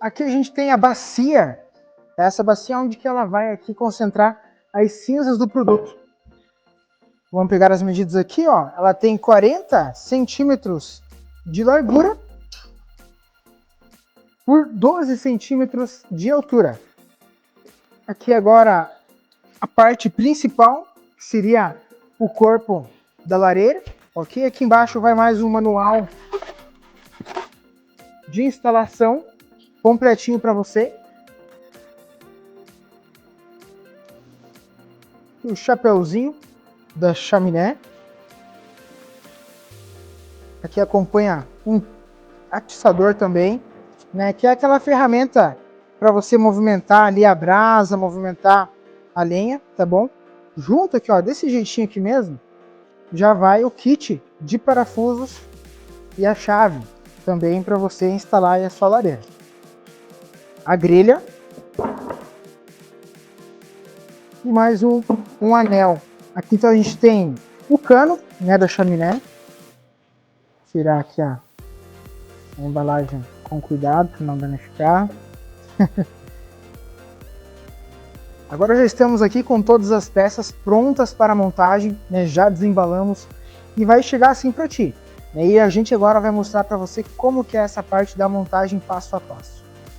aqui a gente tem a bacia. Essa bacia é onde que ela vai aqui concentrar as cinzas do produto. Vamos pegar as medidas aqui, ó. Ela tem 40 centímetros de largura por 12 centímetros de altura. Aqui agora a parte principal, que seria o corpo da lareira, ok? Aqui embaixo vai mais um manual de instalação completinho para você. O chapeuzinho da chaminé. Aqui acompanha um atiçador também, né? Que é aquela ferramenta para você movimentar ali a brasa, movimentar a lenha, tá bom? Junto aqui, ó, desse jeitinho aqui mesmo, já vai o kit de parafusos e a chave também para você instalar aí a sua lareira. A grelha e mais um anel. Aqui então a gente tem o cano, né, da chaminé. Vou tirar aqui a embalagem com cuidado para não danificar. Agora já estamos aqui com todas as peças prontas para montagem, né? Já desembalamos e vai chegar assim para ti. E a gente agora vai mostrar para você como que é essa parte da montagem passo a passo.